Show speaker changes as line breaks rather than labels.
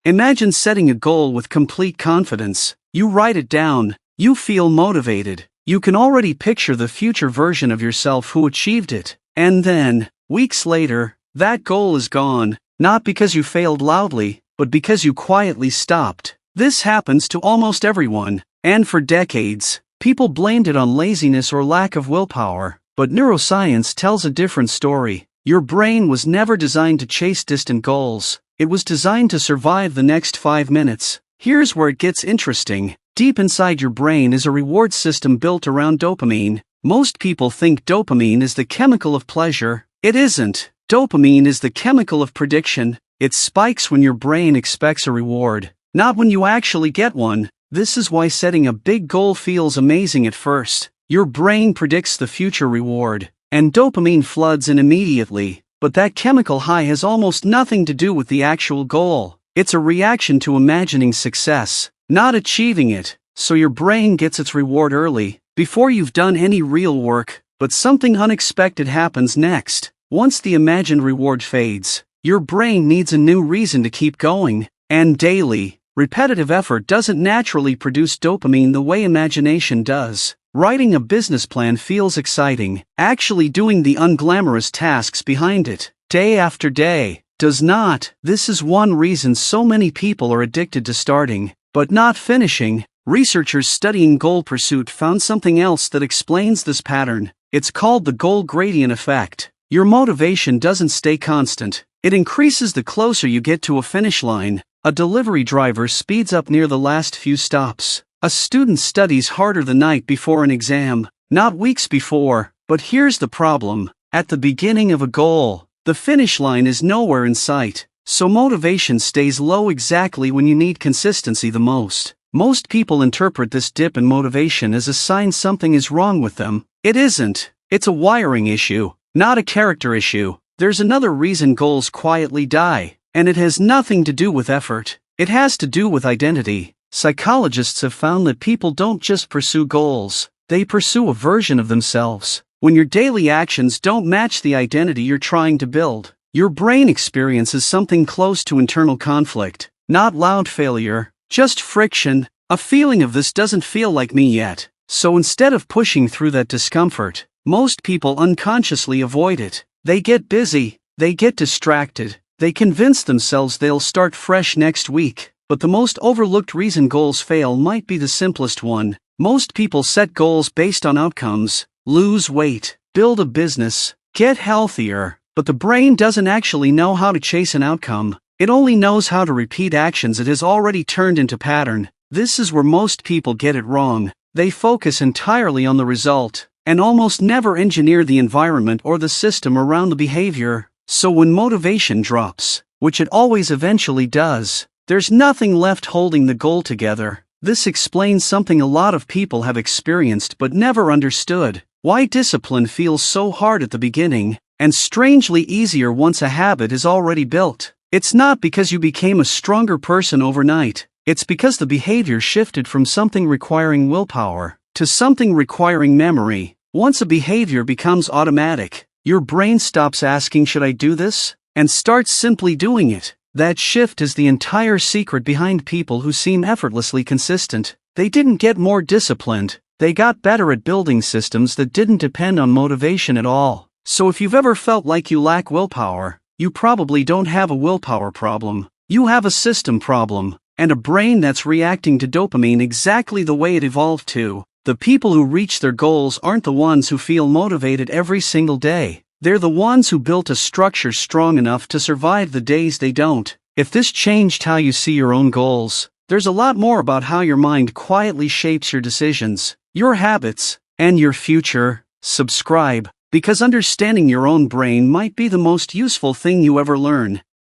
Imagine setting a goal with complete confidence. You write it down, you feel motivated, you can already picture the future version of yourself who achieved it. And then, weeks later, that goal is gone, not because you failed loudly, but because you quietly stopped. This happens to almost everyone, and for decades, people blamed it on laziness or lack of willpower. But neuroscience tells a different story. Your brain was never designed to chase distant goals. It was designed to survive the next 5 minutes. Here's where it gets interesting. Deep inside your brain is a reward system built around dopamine. Most people think dopamine is the chemical of pleasure. It isn't. Dopamine is the chemical of prediction. It spikes when your brain expects a reward, not when you actually get one. This is why setting a big goal feels amazing at first. Your brain predicts the future reward, and dopamine floods in immediately. But that chemical high has almost nothing to do with the actual goal. It's a reaction to imagining success, not achieving it. So your brain gets its reward early, before you've done any real work. But something unexpected happens next. Once the imagined reward fades, your brain needs a new reason to keep going. And daily, repetitive effort doesn't naturally produce dopamine the way imagination does. Writing a business plan feels exciting. Actually doing the unglamorous tasks behind it, day after day, does not. This is one reason so many people are addicted to starting, but not finishing. Researchers studying goal pursuit found something else that explains this pattern. It's called the goal gradient effect. Your motivation doesn't stay constant. It increases the closer you get to a finish line. A delivery driver speeds up near the last few stops. A student studies harder the night before an exam, not weeks before. But here's the problem. At the beginning of a goal, the finish line is nowhere in sight. So motivation stays low exactly when you need consistency the most. Most people interpret this dip in motivation as a sign something is wrong with them. It isn't. It's a wiring issue, not a character issue. There's another reason goals quietly die, and it has nothing to do with effort. It has to do with identity. Psychologists have found that people don't just pursue goals, they pursue a version of themselves. When your daily actions don't match the identity you're trying to build, your brain experiences something close to internal conflict. Not loud failure, just friction. A feeling of "this doesn't feel like me yet." So instead of pushing through that discomfort, most people unconsciously avoid it. They get busy, they get distracted, they convince themselves they'll start fresh next week. But the most overlooked reason goals fail might be the simplest one. Most people set goals based on outcomes: lose weight, build a business, get healthier. But the brain doesn't actually know how to chase an outcome. It only knows how to repeat actions it has already turned into pattern. This is where most people get it wrong. They focus entirely on the result, and almost never engineer the environment or the system around the behavior. So when motivation drops, which it always eventually does, there's nothing left holding the goal together. This explains something a lot of people have experienced but never understood: why discipline feels so hard at the beginning, and strangely easier once a habit is already built. It's not because you became a stronger person overnight. It's because the behavior shifted from something requiring willpower to something requiring memory. Once a behavior becomes automatic, your brain stops asking "should I do this?" and starts simply doing it. That shift is the entire secret behind people who seem effortlessly consistent. They didn't get more disciplined, they got better at building systems that didn't depend on motivation at all. So if you've ever felt like you lack willpower, you probably don't have a willpower problem. You have a system problem, and a brain that's reacting to dopamine exactly the way it evolved to. The people who reach their goals aren't the ones who feel motivated every single day. They're the ones who built a structure strong enough to survive the days they don't. If this changed how you see your own goals, there's a lot more about how your mind quietly shapes your decisions, your habits, and your future. Subscribe, because understanding your own brain might be the most useful thing you ever learn.